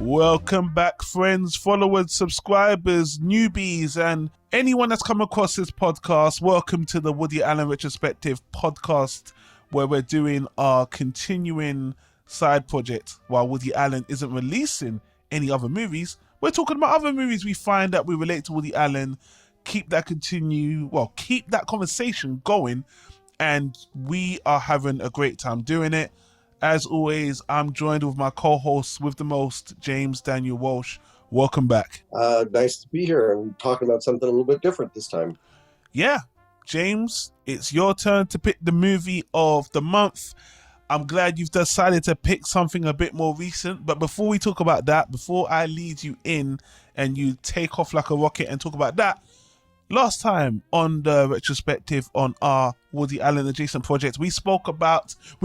Welcome back, friends, followers, subscribers, newbies, and anyone that's come across this podcast. Welcome to the Woody Allen Retrospective podcast, where we're doing our continuing side project while Woody Allen isn't releasing any other movies. We're talking about other movies we find that we relate to Woody Allen, keep that conversation going, and we are having a great time doing it. As always, I'm joined with my co-host with the most, James Daniel Walsh. Welcome back. Nice to be here and talking about something a little bit different this time. Yeah, James, it's your turn to pick the movie of the month. I'm glad you've decided to pick something a bit more recent. But before we talk about that, before I lead you in and you take off like a rocket and talk about that, last time on the retrospective on our Woody Allen Adjacent project, we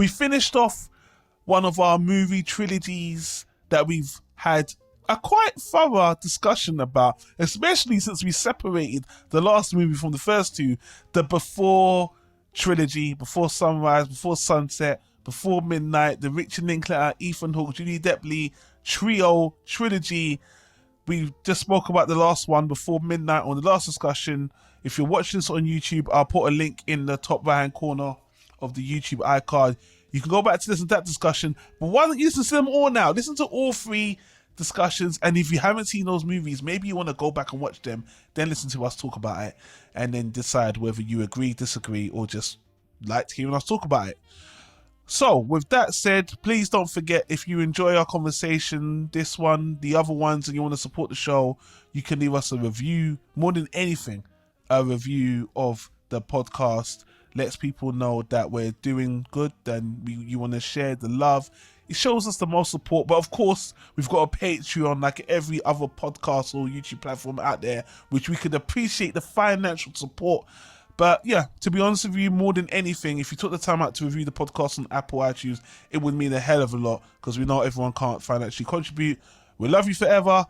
finished off one of our movie trilogies that we've had a quite thorough discussion about, especially since we separated the last movie from the first two, the Before trilogy, Before Sunrise, Before Sunset, Before Midnight, the Richard Linklater, Ethan Hawke, Judi Dench trio trilogy. We just spoke about the last one, Before Midnight, on the last discussion. If you're watching this on YouTube, I'll put a link in the top right hand corner of the YouTube icon. You can go back to listen to that discussion, but why don't you listen to them all now? Listen to all three discussions, and if you haven't seen those movies, maybe you want to go back and watch them, then listen to us talk about it, and then decide whether you agree, disagree, or just like hearing us talk about it. So, with that said, please don't forget, if you enjoy our conversation, this one, the other ones, and you want to support the show, you can leave us a review. More than anything, a review of the podcast lets people know that we're doing good, and you want to share the love. It shows us the most support. But of course, we've got a Patreon like every other podcast or YouTube platform out there, which we could appreciate the financial support. But yeah, to be honest with you, more than anything, if you took the time out to review the podcast on Apple iTunes, it would mean a hell of a lot, because we know everyone can't financially contribute. We love you forever.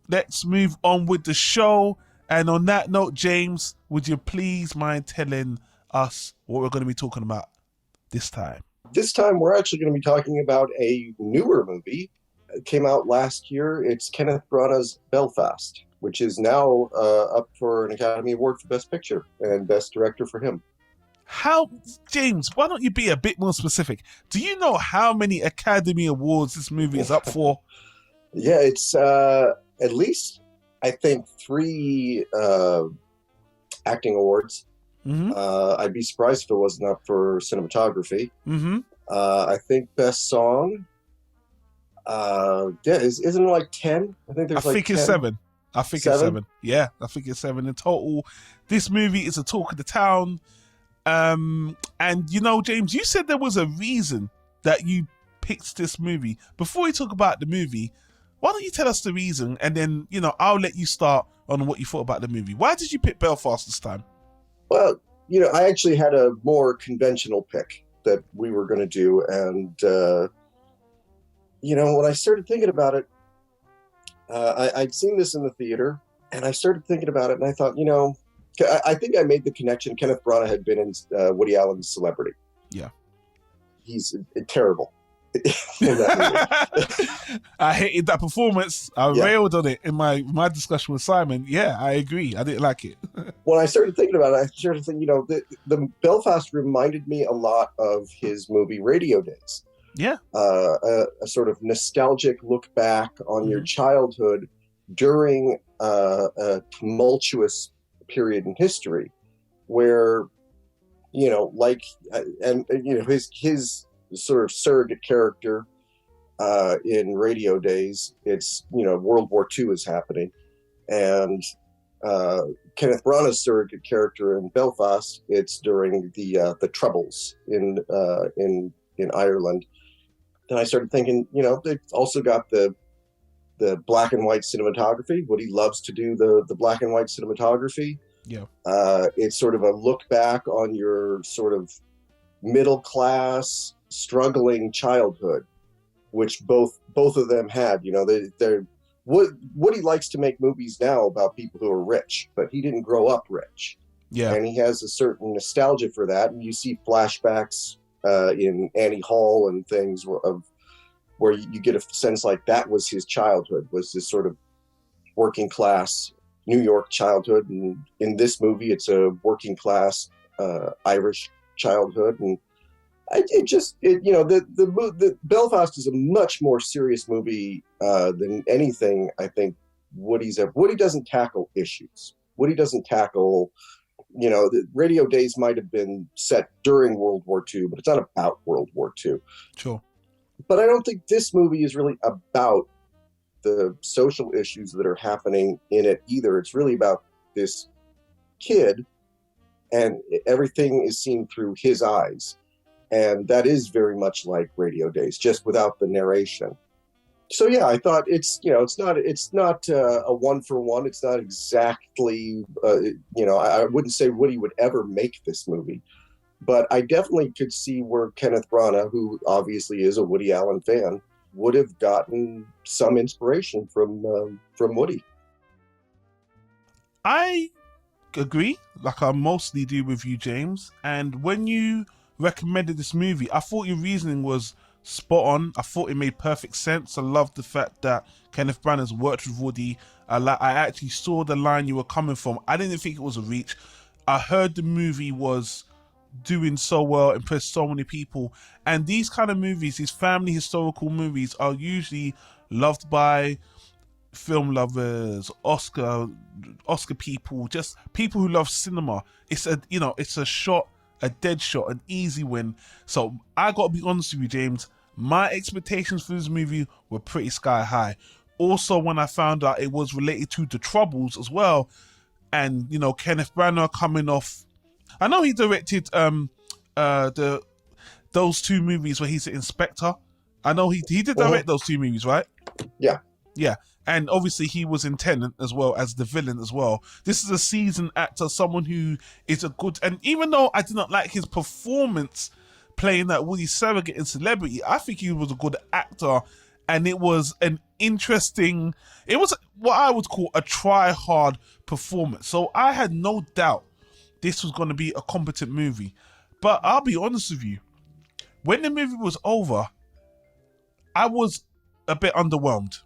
Let's move on with the show. And on that note, James, would you please mind telling us what we're going to be talking about this time? This time, we're actually going to be talking about a newer movie. It came out last year. It's Kenneth Branagh's Belfast, which is now up for an Academy Award for Best Picture and Best Director for him. James, why don't you be a bit more specific? Do you know how many Academy Awards this movie is up for? Yeah, it's at least, I think, 3 acting awards. Mm-hmm. I'd be surprised if it wasn't up for cinematography. Mm-hmm. I think Best Song. Isn't it like 10? I think there's 10. It's 7. I think it's 7. Yeah, I think it's 7 in total. This movie is a talk of the town. And you know, James, you said there was a reason that you picked this movie. Before we talk about the movie, why don't you tell us the reason, and then, you know, I'll let you start on what you thought about the movie. Why did you pick Belfast this time? Well, you know, I actually had a more conventional pick that we were going to do. And, you know, when I started thinking about it, I'd seen this in the theater, and I started thinking about it, and I thought, you know, I think I made the connection. Kenneth Branagh had been in Woody Allen's Celebrity. Yeah. He's terrible. I hated that performance. I railed on it in my discussion with Simon. Yeah, I agree. I didn't like it. When I started thinking about it, I started thinking, you know, the Belfast reminded me a lot of his movie Radio Days. Yeah. A sort of nostalgic look back on your childhood during a tumultuous period in history where, you know, like, and you know, his sort of surrogate character in Radio Days, it's, you know, World War II is happening, and Kenneth Branagh's surrogate character in Belfast, it's during the Troubles in Ireland. Then I started thinking, you know, they've also got the the black and white cinematography. Woody loves to do the black and white cinematography. Yeah. It's sort of a look back on your sort of middle class, struggling childhood, which both of them had. You know, they're Woody likes to make movies now about people who are rich, but he didn't grow up rich. Yeah. And he has a certain nostalgia for that. And you see flashbacks in Annie Hall and things of where you get a sense like that was his childhood, was this sort of working class New York childhood. And in this movie, it's a working class Irish childhood. And the Belfast is a much more serious movie than anything I think Woody's ever. Woody doesn't tackle issues. Woody doesn't tackle, the Radio Days might have been set during World War II, but it's not about World War II. Sure. But I don't think this movie is really about the social issues that are happening in it either. It's really about this kid, and everything is seen through his eyes. And that is very much like Radio Days, just without the narration. So yeah, I thought it's not a one for one. It's not exactly, I wouldn't say Woody would ever make this movie, but I definitely could see where Kenneth Branagh, who obviously is a Woody Allen fan, would have gotten some inspiration from Woody. I agree, like I mostly do with you, James. And when you recommended this movie, I thought your reasoning was spot on. I thought it made perfect sense. I loved the fact that Kenneth Branagh's worked with Woody. I actually saw the line you were coming from. I didn't think it was a reach. I heard the movie was doing so well, impressed so many people. And these kind of movies, these family historical movies, are usually loved by film lovers, Oscar people, just people who love cinema. It's a dead shot, an easy win. So I gotta be honest with you, James, my expectations for this movie were pretty sky high. Also, when I found out it was related to the Troubles as well, and Kenneth Branagh coming off, I know he directed those two movies where he's the inspector. I know he did direct those two movies, right? Yeah. And obviously he was in Tenant as well as the villain as well. This is a seasoned actor, someone who is a good, and even though I did not like his performance playing that Woody surrogate in Celebrity, I think he was a good actor, and it was an interesting, it was what I would call a try-hard performance. So I had no doubt this was going to be a competent movie. But I'll be honest with you, when the movie was over, I was a bit underwhelmed.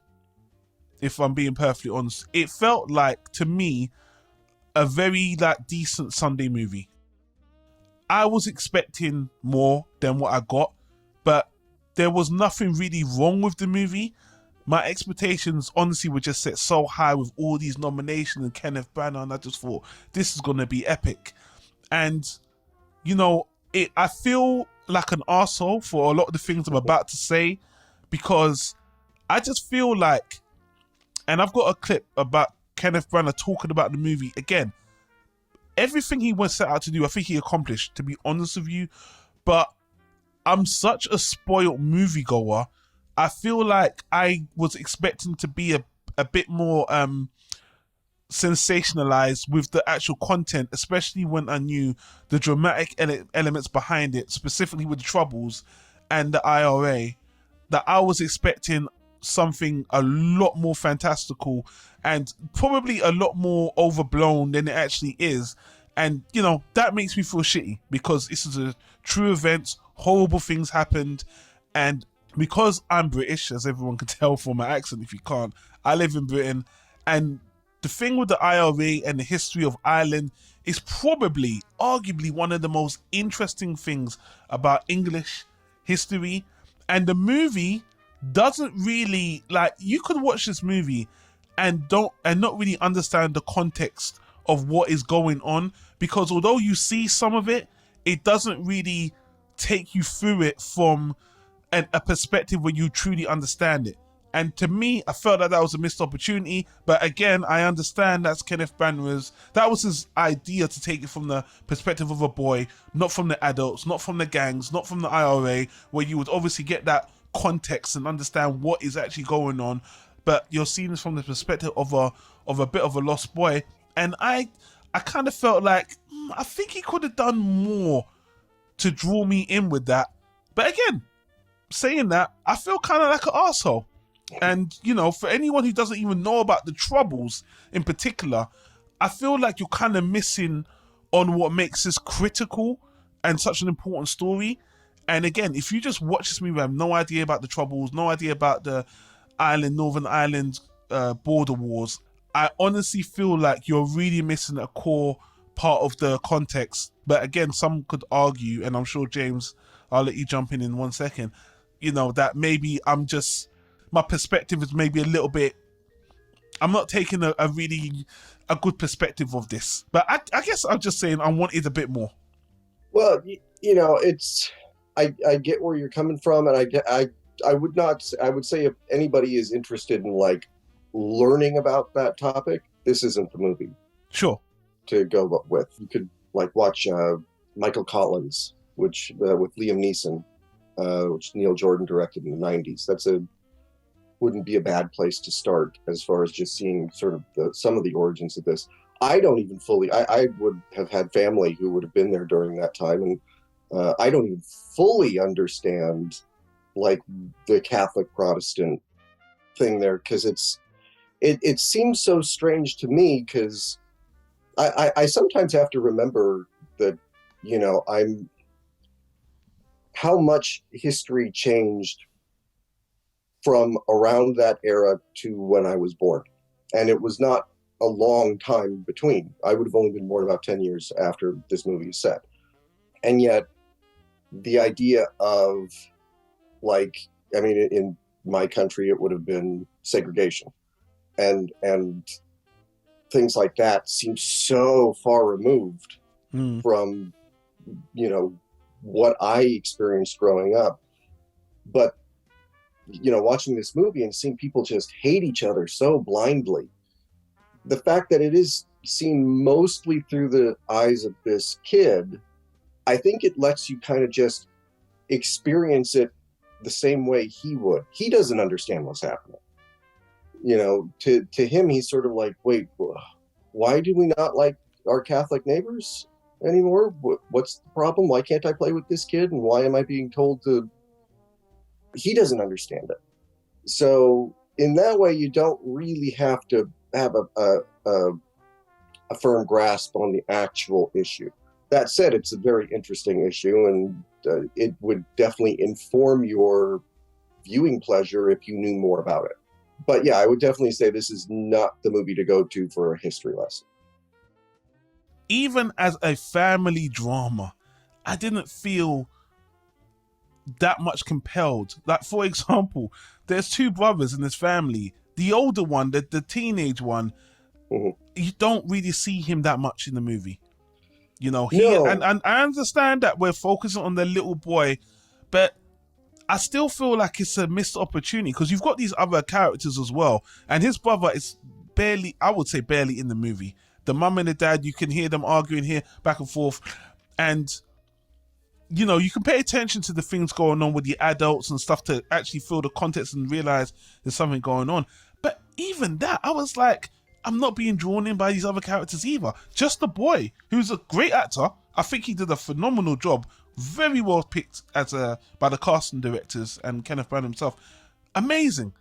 If I'm being perfectly honest, it felt like, to me, a very decent Sunday movie. I was expecting more than what I got, but there was nothing really wrong with the movie. My expectations, honestly, were just set so high with all these nominations and Kenneth Branagh, and I just thought, this is going to be epic. And, I feel like an arsehole for a lot of the things I'm about to say, because I just feel like, and I've got a clip about Kenneth Branagh talking about the movie. Again, everything he was set out to do, I think he accomplished, to be honest with you. But I'm such a spoiled moviegoer. I feel like I was expecting to be a bit more sensationalized with the actual content, especially when I knew the dramatic elements behind it, specifically with the Troubles and the IRA, that I was expecting something a lot more fantastical and probably a lot more overblown than it actually is. And that makes me feel shitty, because this is a true event, horrible things happened, and because I'm British, as everyone can tell from my accent, if you can't, I live in Britain, and the thing with the IRA and the history of Ireland is probably, arguably, one of the most interesting things about English history. And the movie doesn't really, you could watch this movie and not really understand the context of what is going on, because although you see some of it, it doesn't really take you through it from a perspective where you truly understand it. And to me, I felt that was a missed opportunity. But again, I understand that's Kenneth Branagh's, that was his idea, to take it from the perspective of a boy, not from the adults, not from the gangs, not from the IRA, where you would obviously get that context and understand what is actually going on. but you're seeing this from the perspective of a bit of a lost boy. And I kind of felt like I think he could have done more to draw me in with that. But again, saying that, I feel kind of like an arsehole. And, you know, for anyone who doesn't even know about the Troubles in particular, I feel like you're kind of missing on what makes this critical and such an important story. And again, if you just watch this movie, have no idea about the Troubles, no idea about the Northern Ireland border wars, I honestly feel like you're really missing a core part of the context. But again, some could argue, and I'm sure, James, I'll let you jump in 1 second, you know, that maybe my perspective is maybe a little bit, I'm not taking a really good perspective of this. But I guess I'm just saying I wanted a bit more. Well, you know, I get where you're coming from, and I would say if anybody is interested in like learning about that topic, this isn't the movie. Sure. To go with. You could like watch Michael Collins, which with Liam Neeson, which Neil Jordan directed in the 90s. Wouldn't be a bad place to start as far as just seeing sort of some of the origins of this. I don't even fully, I would have had family who would have been there during that time, and I don't even fully understand like the Catholic Protestant thing there, because it seems so strange to me, because I sometimes have to remember that, you know, how much history changed from around that era to when I was born. And it was not a long time between. I would have only been born about 10 years after this movie is set. And yet the idea of like, I mean, in my country, it would have been segregation and things like that seem so far removed from, you know, what I experienced growing up. But, you know, watching this movie and seeing people just hate each other so blindly, the fact that it is seen mostly through the eyes of this kid, I think it lets you kind of just experience it the same way he would. He doesn't understand what's happening. You know, to him, he's sort of like, wait, why do we not like our Catholic neighbors anymore? What's the problem? Why can't I play with this kid? And why am I being told to? He doesn't understand it. So in that way, you don't really have to have a firm grasp on the actual issue. That said, it's a very interesting issue, and it would definitely inform your viewing pleasure if you knew more about it. But yeah, I would definitely say this is not the movie to go to for a history lesson. Even as a family drama, I didn't feel that much compelled. Like, for example, there's two brothers in this family. The older one, the teenage one, you don't really see him that much in the movie. You know, and I understand that we're focusing on the little boy, but I still feel like it's a missed opportunity, because you've got these other characters as well, and his brother is barely, I would say barely in the movie. The mum and the dad, you can hear them arguing here back and forth, and you know, you can pay attention to the things going on with the adults and stuff to actually feel the context and realize there's something going on. But even that, I was like, I'm not being drawn in by these other characters either. Just the boy, who's a great actor. I think he did a phenomenal job. Very well picked by the casting directors and Kenneth Branagh himself. Amazing.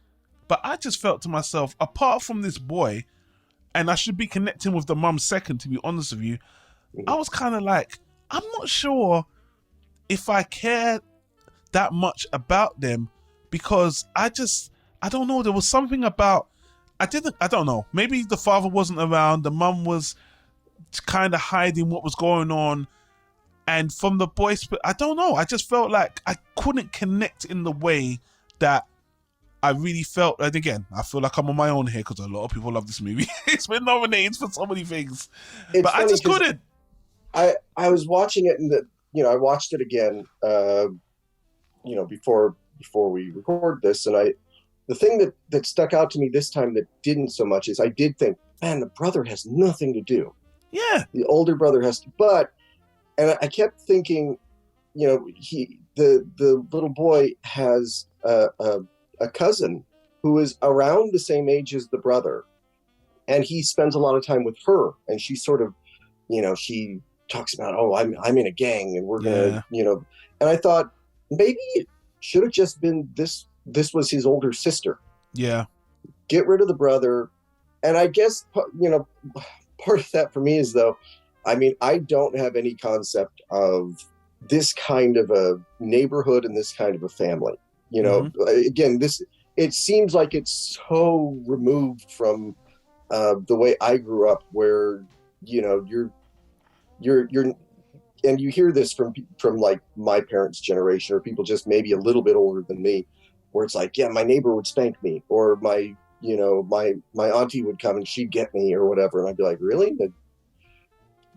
But I just felt to myself, apart from this boy, and I should be connecting with the mum second, to be honest with you, I was kind of like, I'm not sure if I care that much about them, because I don't know, there was something about, I don't know, maybe the father wasn't around, the mum was kind of hiding what was going on, and from the boys, I don't know, I just felt like I couldn't connect in the way that I really felt. And again, I feel like I'm on my own here, because a lot of people love this movie. It's been nominated for so many things, but I just couldn't. I was watching it, and I watched it again, before we record this, and the thing that stuck out to me this time that didn't so much is I did think, man, the brother has nothing to do. Yeah. The older brother has to, and I kept thinking, the little boy has a cousin who is around the same age as the brother, and he spends a lot of time with her, and she sort of, she talks about, oh, I'm in a gang, and we're gonna, and I thought maybe it should have just been this was his older sister. Yeah. Get rid of the brother. And I guess, part of that for me is, though, I mean, I don't have any concept of this kind of a neighborhood and this kind of a family. Again, it seems like it's so removed from the way I grew up, where, you're and you hear this from like my parents' generation, or people just maybe a little bit older than me, where it's like, yeah, my neighbor would spank me, or my auntie would come and she'd get me or whatever. And I'd be like, really?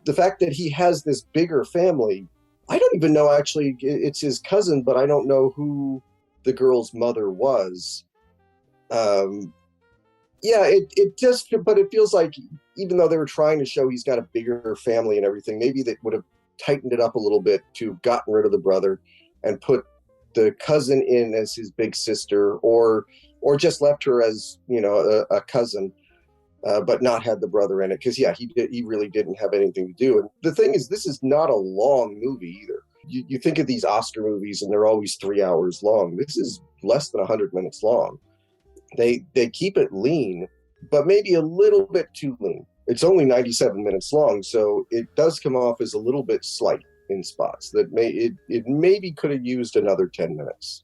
The fact that he has this bigger family, I don't even know, actually, it's his cousin, but I don't know who the girl's mother was. It just, but it feels like, even though they were trying to show he's got a bigger family and everything, maybe they would have tightened it up a little bit to gotten rid of the brother and put the cousin in as his big sister, or just left her as, a cousin, but not had the brother in it. Because, he really didn't have anything to do. And the thing is, this is not a long movie either. You think of these Oscar movies and they're always 3 hours long. This is less than 100 minutes long. They keep it lean, but maybe a little bit too lean. It's only 97 minutes long, so it does come off as a little bit slight in spots that it maybe could have used another 10 minutes.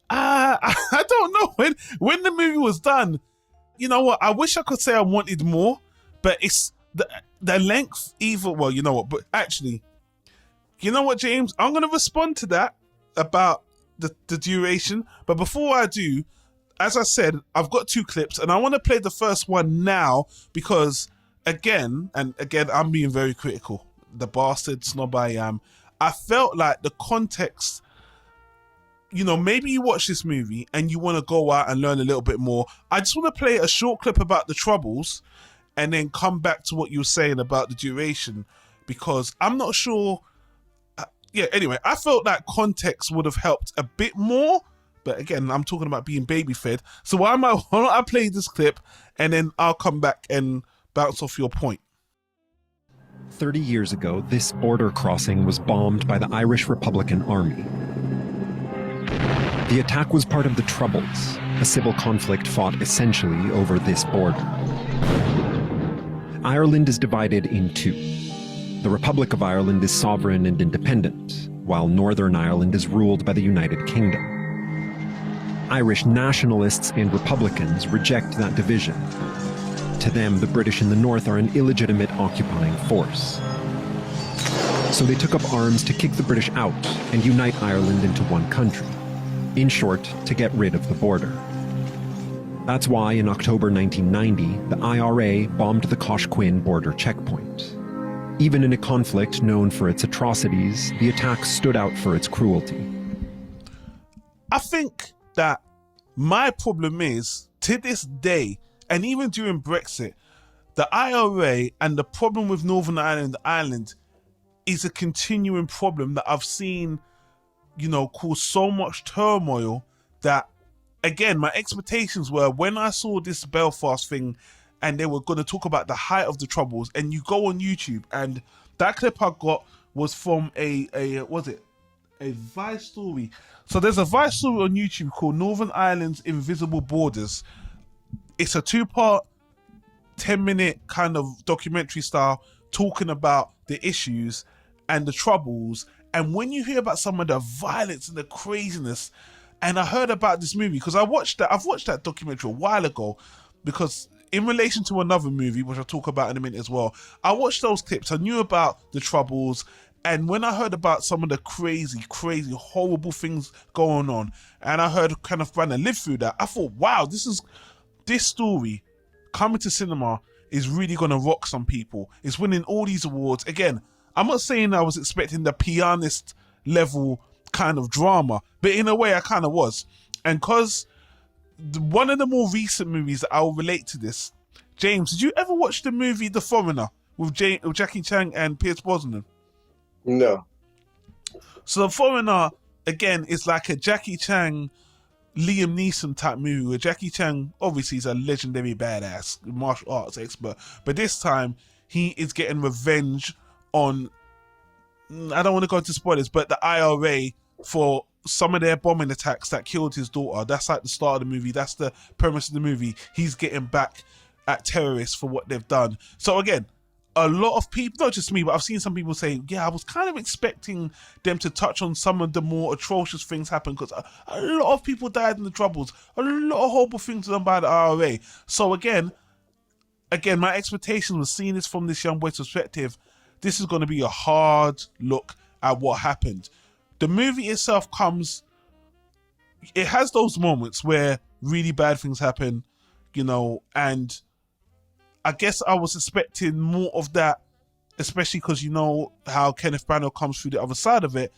I don't know. When the movie was done, you know what? I wish I could say I wanted more, but it's the length either. Well, you know what? But actually, you know what, James? I'm going to respond to that about the duration. But before I do, as I said, I've got 2 clips, and I want to play the first one now because, again, I'm being very critical. The bastard snob I am. I felt like the context, maybe you watch this movie and you want to go out and learn a little bit more. I just want to play a short clip about the Troubles and then come back to what you were saying about the duration, because I'm not sure. Anyway, I felt that context would have helped a bit more. But again, I'm talking about being baby fed. So why don't I play this clip and then I'll come back and bounce off your point. 30 years ago, this border crossing was bombed by the Irish Republican Army. The attack was part of the Troubles, a civil conflict fought essentially over this border. Ireland is divided in 2. The Republic of Ireland is sovereign and independent, while Northern Ireland is ruled by the United Kingdom. Irish nationalists and Republicans reject that division. To them, the British in the north are an illegitimate occupying force. So they took up arms to kick the British out and unite Ireland into one country. In short, to get rid of the border. That's why in October 1990, the IRA bombed the Coshquin border checkpoint. Even in a conflict known for its atrocities, the attack stood out for its cruelty. I think that my problem is, to this day, and even during Brexit, the IRA and the problem with Northern Ireland is a continuing problem that I've seen, cause so much turmoil that, again, my expectations were, when I saw this Belfast thing and they were going to talk about the height of the Troubles, and you go on YouTube, and that clip I got was from a Vice story. So there's a Vice story on YouTube called Northern Ireland's Invisible Borders. It's a 2-part, 10-minute kind of documentary style, talking about the issues and the Troubles. And when you hear about some of the violence and the craziness, and I heard about this movie because I've watched that documentary a while ago, because in relation to another movie, which I'll talk about in a minute as well, I watched those clips. I knew about the Troubles, and when I heard about some of the crazy, horrible things going on, and I heard Kenneth Branagh live through that, I thought, wow, this story coming to cinema is really going to rock some people. It's winning all these awards. Again, I'm not saying I was expecting the pianist level kind of drama, but in a way I kind of was. And because one of the more recent movies that I will relate to this, James, did you ever watch the movie The Foreigner with Jackie Chan and Pierce Brosnan? No. So The Foreigner, again, is like a Jackie Chan Liam Neeson type movie where Jackie Chan obviously is a legendary badass martial arts expert, but this time he is getting revenge on, I don't want to go into spoilers, but the IRA for some of their bombing attacks that killed his daughter. That's like the start of the movie. That's the premise of the movie. He's getting back at terrorists for what they've done. So again, a lot of people, not just me, but I've seen some people say, yeah, I was kind of expecting them to touch on some of the more atrocious things happen, because a lot of people died in the Troubles. A lot of horrible things done by the IRA. So again, my expectation was, seeing this from this young boy's perspective, this is going to be a hard look at what happened. The movie itself it has those moments where really bad things happen, and I guess I was expecting more of that, especially because how Kenneth Branagh comes through the other side of it.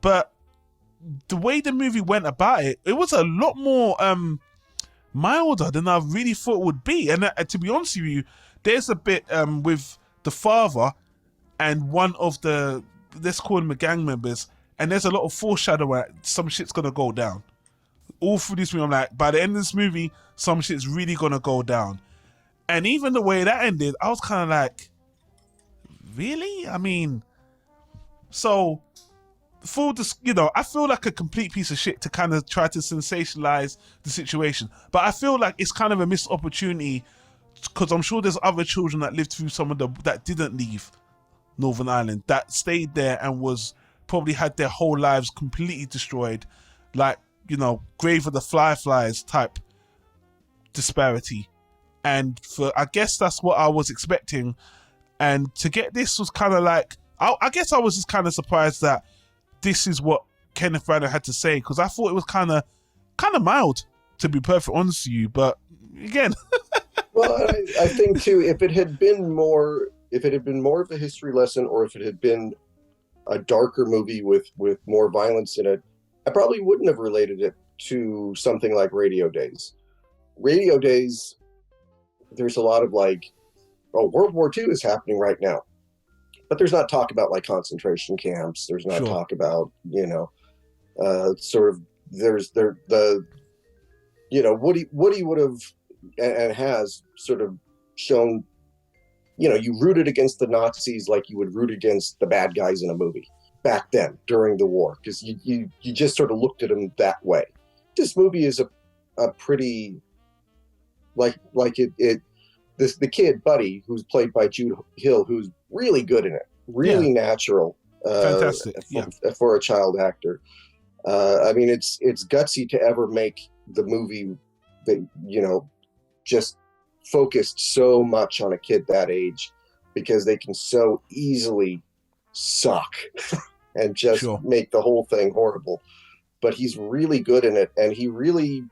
But the way the movie went about it, it was a lot more milder than I really thought it would be. And to be honest with you, there's a bit with the father and one of the, let's call them the gang members, and there's a lot of foreshadowing that some shit's gonna go down. All through this movie, I'm like, by the end of this movie, some shit's really gonna go down. And even the way that ended, I was kind of like, really? I mean, so for this, I feel like a complete piece of shit to kind of try to sensationalize the situation. But I feel like it's kind of a missed opportunity, because I'm sure there's other children that lived through that didn't leave Northern Ireland, that stayed there and probably had their whole lives completely destroyed, like, Grave of the Fireflies type disparity. And I guess that's what I was expecting. And to get this was kind of like, I guess I was just kind of surprised that this is what Kenneth Branagh had to say, because I thought it was kind of mild, to be perfectly honest with you. But again, well, I think too, if it had been more of a history lesson, or if it had been a darker movie with more violence in it, I probably wouldn't have related it to something like Radio Days. Radio Days, there's a lot of like, oh, World War II is happening right now, but there's not talk about like concentration camps. There's not talk about, sort of, Woody would have and has sort of shown, you rooted against the Nazis like you would root against the bad guys in a movie back then during the war, because you just sort of looked at them that way. This movie is a pretty, the kid Buddy, who's played by Jude Hill, who's really good in it, really natural, fantastic, for a child actor. I mean, it's gutsy to ever make the movie that just focused so much on a kid that age, because they can so easily suck and just make the whole thing horrible. But he's really good in it, and he really,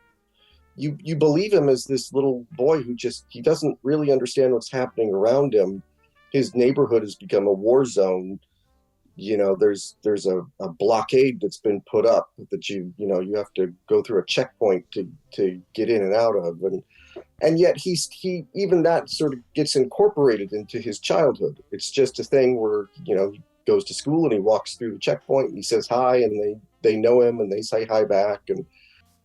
you believe him as this little boy who he doesn't really understand what's happening around him. His neighborhood has become a war zone. There's a blockade that's been put up that you have to go through a checkpoint to get in and out of, and yet he even that sort of gets incorporated into his childhood. It's just a thing where he goes to school and he walks through the checkpoint and he says hi, and they know him and they say hi back. And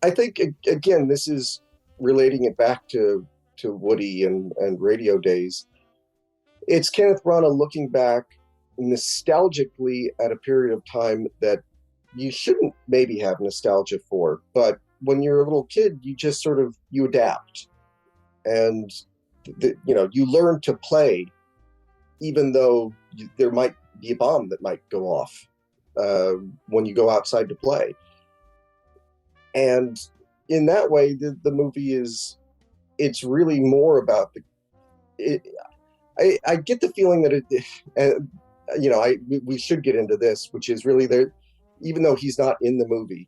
I think, again, this is relating it back to Woody and Radio Days. It's Kenneth Branagh looking back nostalgically at a period of time that you shouldn't maybe have nostalgia for, but when you're a little kid, you just sort of, you adapt, and you learn to play, even though there might be a bomb that might go off when you go outside to play. And in that way, the movie it's really more about I get the feeling that we should get into this, which is really there, even though he's not in the movie,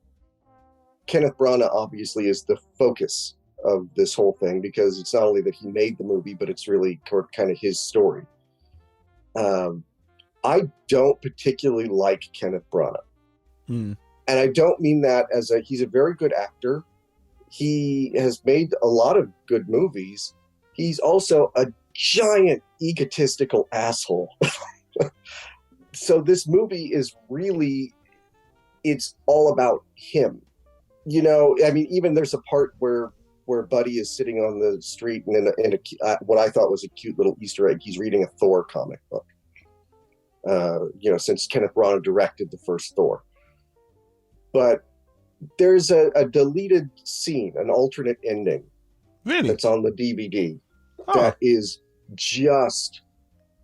Kenneth Branagh obviously is the focus of this whole thing, because it's not only that he made the movie, but it's really kind of his story. I don't particularly like Kenneth Branagh. And I don't mean that he's a very good actor. He has made a lot of good movies. He's also a giant egotistical asshole. So this movie is really, it's all about him. I mean, even there's a part where Buddy is sitting on the street, and in what I thought was a cute little Easter egg, he's reading a Thor comic book. Since Kenneth Branagh directed the first Thor. But there's a deleted scene, an alternate ending. Really? That's on the DVD. Oh. That is just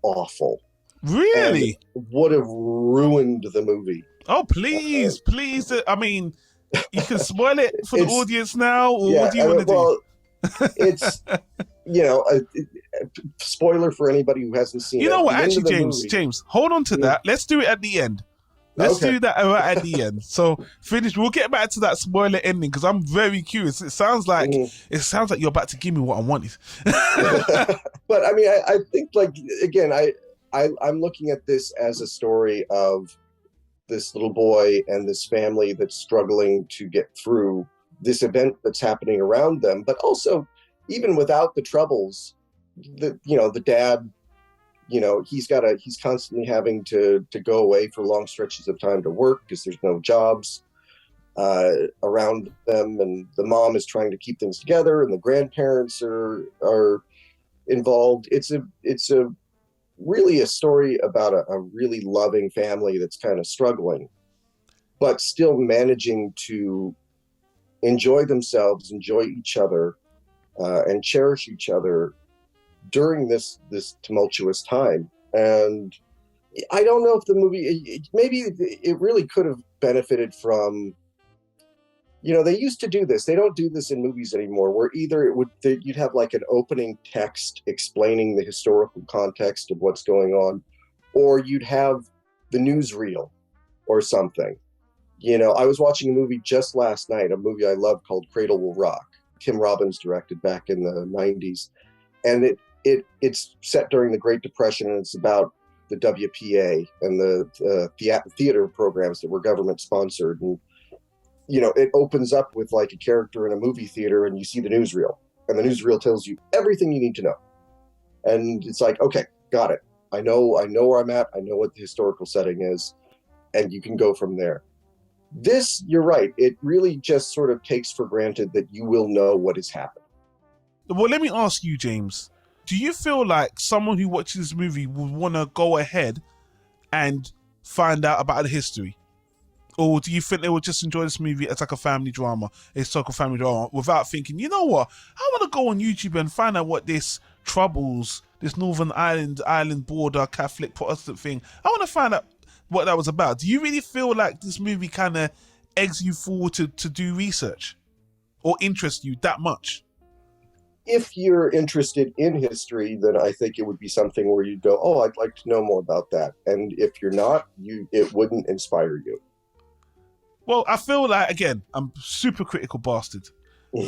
awful. Really? And would have ruined the movie. Oh, please. I mean, you can spoil it for the audience now, or what do you want to do? It's, a spoiler for anybody who hasn't seen it. You know what? Actually, James, hold on to that. Let's do it at the end. Let's do that right at the end. So finish. We'll get back to that spoiler ending because I'm very curious. It sounds like you're about to give me what I wanted. But I mean, I think, like, again, I'm looking at this as a story of this little boy and this family that's struggling to get through this event that's happening around them, but also, even without the troubles, the dad, he's constantly having to go away for long stretches of time to work because there's no jobs around them, and the mom is trying to keep things together, and the grandparents are involved. It's a really a story about a really loving family that's kind of struggling, but still managing to enjoy themselves, enjoy each other, and cherish each other during this tumultuous time. And I don't know if the movie, maybe it really could have benefited from, they used to do this. They don't do this in movies anymore, where either you'd have like an opening text explaining the historical context of what's going on, or you'd have the newsreel or something. I was watching a movie just last night, a movie I love called Cradle Will Rock. Tim Robbins directed back in the 90s. And it's set during the Great Depression, and it's about the WPA and the theater programs that were government sponsored. And, it opens up with like a character in a movie theater, and you see the newsreel, and the newsreel tells you everything you need to know. And it's like, okay, got it. I know where I'm at. I know what the historical setting is, and you can go from there. This, you're right. It really just sort of takes for granted that you will know what is happening. Well, let me ask you, James, do you feel like someone who watches this movie would want to go ahead and find out about the history? Or do you think they would just enjoy this movie as like a family drama, a historical family drama, without thinking, you know what, I want to go on YouTube and find out what this troubles, this Northern Ireland border Catholic Protestant thing, I want to find out what that was about. Do you really feel like this movie kind of eggs you forward to do research or interest you that much? If you're interested in history, then I think it would be something where you'd go, oh, I'd like to know more about that. And if you're not, it wouldn't inspire you. Well, I feel like, again, I'm super critical bastard.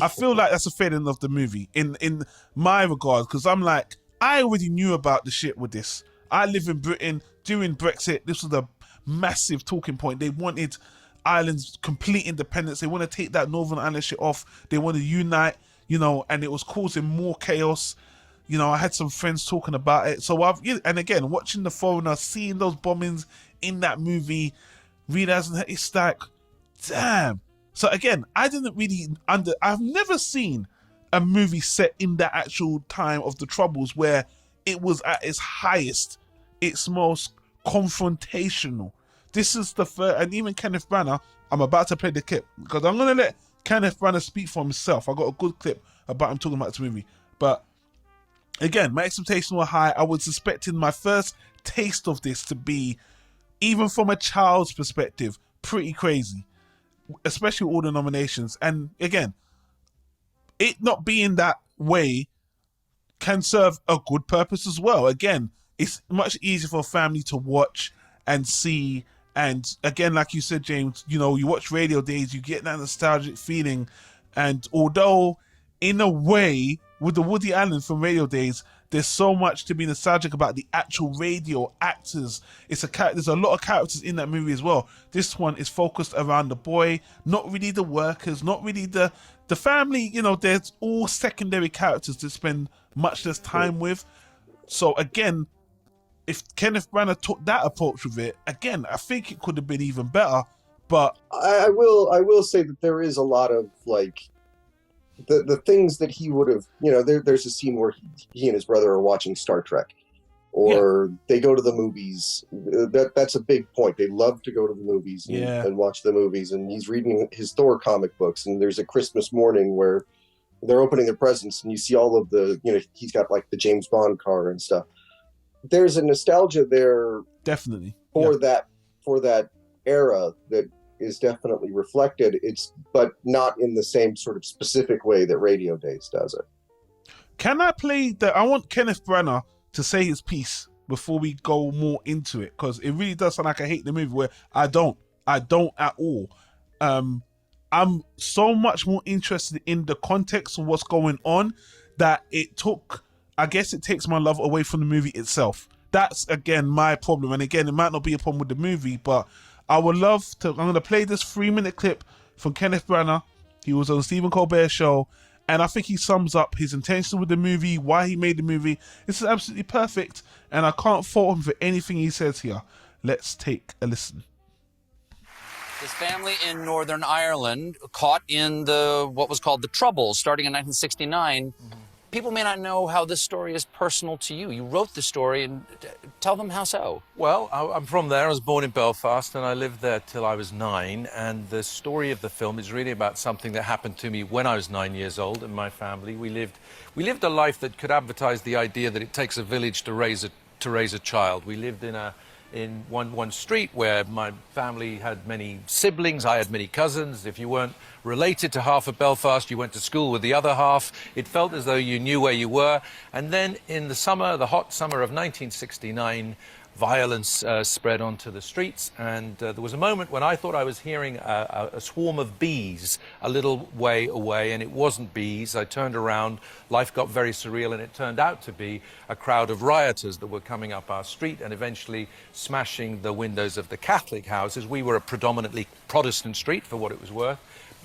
I feel like that's a failing of the movie in my regard, because I'm like, I already knew about the shit with this. I live in Britain. During Brexit, this was a massive talking point. They wanted Ireland's complete independence. They want to take that Northern Ireland shit off. They want to unite, and it was causing more chaos. I had some friends talking about it. So and again, watching The Foreigner, seeing those bombings in that movie, realizing that it's like, damn. So again, I've never seen a movie set in that actual time of the Troubles where it was at its highest, its most confrontational. This is the first, and even Kenneth Branagh, I'm about to play the clip because I'm going to let Kenneth Branagh speak for himself. I got a good clip about him talking about this movie. But again, my expectations were high. I was expecting my first taste of this to be, even from a child's perspective, pretty crazy, especially with all the nominations. And again, it not being that way can serve a good purpose as well. Again, it's much easier for a family to watch and see. And again, like you said, James, you watch Radio Days, you get that nostalgic feeling. And although in a way, with the Woody Allen from Radio Days, there's so much to be nostalgic about the actual radio actors. There's a lot of characters in that movie as well. This one is focused around the boy, not really the workers, not really the family. There's all secondary characters to spend much less time with. So again, if Kenneth Branagh took that approach with it, again, I think it could have been even better. But I will say that there is a lot of like the things that he would have, there's a scene where he and his brother are watching Star Trek, or they go to the movies. That's a big point. They love to go to the movies and watch the movies. And he's reading his Thor comic books, and there's a Christmas morning where they're opening their presents, and you see all of the, he's got like the James Bond car and stuff. There's a nostalgia there, definitely for that era that is definitely reflected. But not in the same sort of specific way that Radio Days does it. Can I play I want Kenneth Branagh to say his piece before we go more into it, because it really does sound like I hate the movie, where I don't at all. I'm so much more interested in the context of what's going on that I guess it takes my love away from the movie itself. That's, again, my problem. And again, it might not be a problem with the movie, but I would love to. I'm going to play this 3-minute clip from Kenneth Branagh. He was on Stephen Colbert's show, and I think he sums up his intention with the movie, why he made the movie. This is absolutely perfect, and I can't fault him for anything he says here. Let's take a listen. This family in Northern Ireland, caught in what was called the Troubles, starting in 1969. People may not know how this story is personal to you. You wrote the story, and tell them how so. Well, I'm from there. I was born in Belfast, and I lived there till I was 9. And the story of the film is really about something that happened to me when I was 9 years old, and my family. We lived a life that could advertise the idea that it takes a village to raise a child. We lived in one street where my family had many siblings. I had many cousins. If you weren't related to half of Belfast, you went to school with the other half. It felt as though you knew where you were. And then in the hot summer of 1969, violence spread onto the streets, and there was a moment when I thought I was hearing a swarm of bees a little way away, and it wasn't bees. I turned around, life got very surreal, and it turned out to be a crowd of rioters that were coming up our street and eventually smashing the windows of the Catholic houses. We were a predominantly Protestant street, for what it was worth,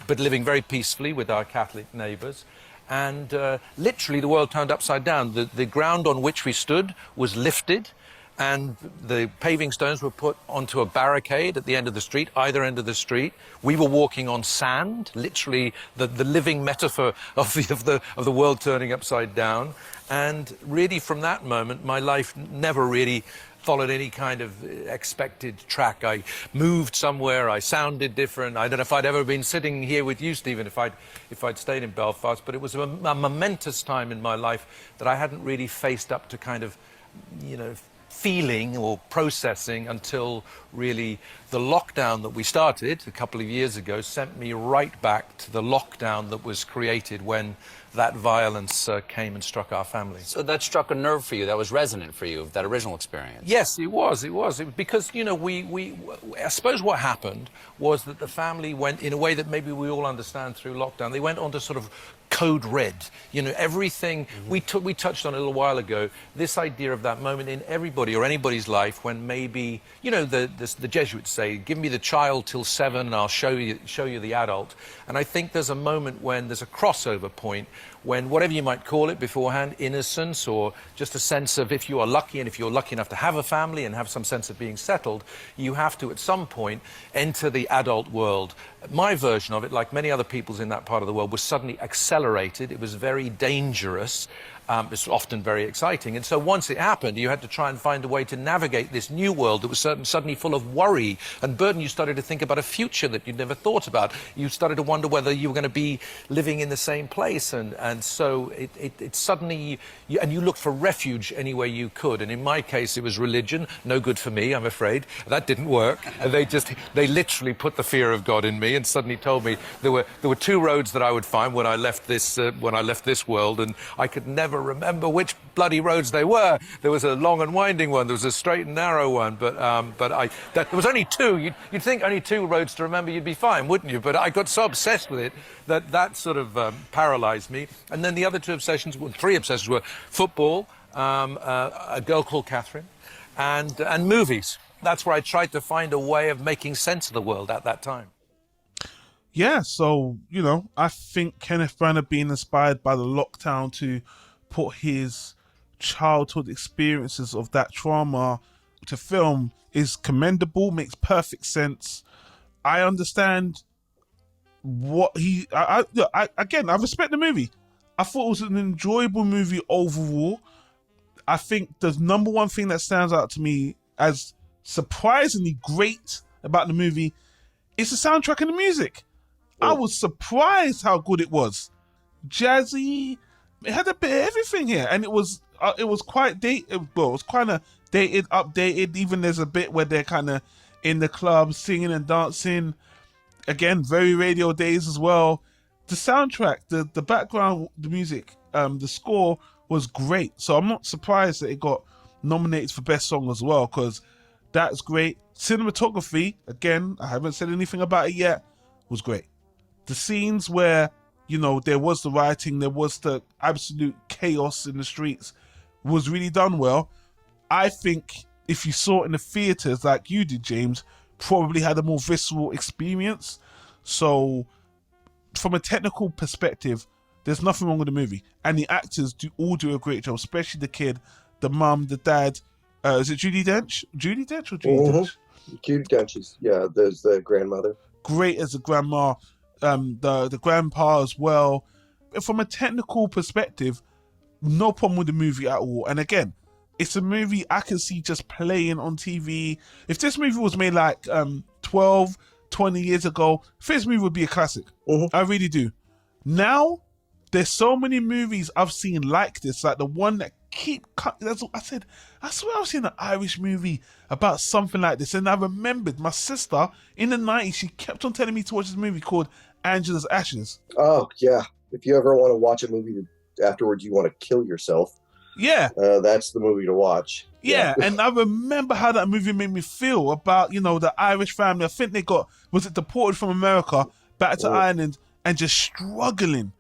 but living very peacefully with our Catholic neighbours. And literally the world turned upside down. The ground on which we stood was lifted, and the paving stones were put onto a barricade at the end of the street, either end of the street. We were walking on sand, literally the living metaphor of the world turning upside down. And really from that moment, my life never really followed any kind of expected track. I moved somewhere, I sounded different. I don't know if I'd ever been sitting here with you, Stephen, if I'd stayed in Belfast, but it was a momentous time in my life that I hadn't really faced up to kind of, feeling or processing until really the lockdown that we started a couple of years ago sent me right back to the lockdown that was created when that violence came and struck our family. So that struck a nerve for you, that was resonant for you, that original experience? Yes, it was. Because, I suppose what happened was that the family went, in a way that maybe we all understand through lockdown, they went on to sort of code red. Everything we touched on a little while ago, this idea of that moment in everybody or anybody's life when maybe, the Jesuits say, give me the child till 7 and I'll show you the adult. And I think there's a moment when there's a crossover point when, whatever you might call it beforehand, innocence or just a sense of, if you are lucky and if you're lucky enough to have a family and have some sense of being settled, you have to at some point enter the adult world. My version of it, like many other people's in that part of the world, was suddenly accelerated. It was very dangerous. It's often very exciting. And so once it happened, you had to try and find a way to navigate this new world that was suddenly full of worry and burden. You started to think about a future that you'd never thought about. You started to wonder whether you were going to be living in the same place. And so it suddenly, and you looked for refuge anywhere you could. And in my case, it was religion. No good for me, I'm afraid. That didn't work. And they literally put the fear of God in me and suddenly told me there were 2 roads that I would find when I left this world, and I could never remember which bloody roads they were. There was a long and winding one, there was a straight and narrow one, but there was only 2. You'd think only 2 roads to remember, you'd be fine, wouldn't you? But I got so obsessed with it that sort of paralyzed me. And then the other 3 obsessions were football, a girl called Catherine, and movies. That's where I tried to find a way of making sense of the world at that time. Yeah, so, I think Kenneth Branagh being inspired by the lockdown to put his childhood experiences of that trauma to film is commendable, makes perfect sense. I understand what he. Again, I respect the movie. I thought it was an enjoyable movie overall. I think the number one thing that stands out to me as surprisingly great about the movie is the soundtrack and the music. I was surprised how good it was. Jazzy, it had a bit of everything here, and it was quite dated. Well, it was kind of dated, updated. Even there's a bit where they're kind of in the club singing and dancing. Again, very radio days as well. The soundtrack, the background, the music, the score was great. So I'm not surprised that it got nominated for best song as well, because that's great. Cinematography, again, I haven't said anything about it yet, was great. The scenes where, you know, there was the rioting, there was the absolute chaos in the streets, was really done well. I think if you saw it in the theaters like you did, James, probably had a more visceral experience. So from a technical perspective, there's nothing wrong with the movie. And the actors all do a great job, especially the kid, the mum, the dad. Is it Judi Dench? Judi Dench or Judi Dench? Judi Dench, yeah, there's the grandmother. Great as a grandma. The grandpa as well. From a technical perspective, no problem with the movie at all. And again, it's a movie I can see just playing on TV. If this movie was made like 12, 20 years ago, this movie would be a classic. I really do. Now, there's so many movies I've seen like this, like the one that keep cutting. That's what I said. I swear I've seen an Irish movie about something like this, and I remembered my sister in the 90s, she kept on telling me to watch this movie called Angela's Ashes. Oh, yeah. If you ever want to watch a movie that afterwards you want to kill yourself, that's the movie to watch. Yeah, and I remember how that movie made me feel about, you know, the Irish family. I think they was it deported from America back to Ireland and just struggling.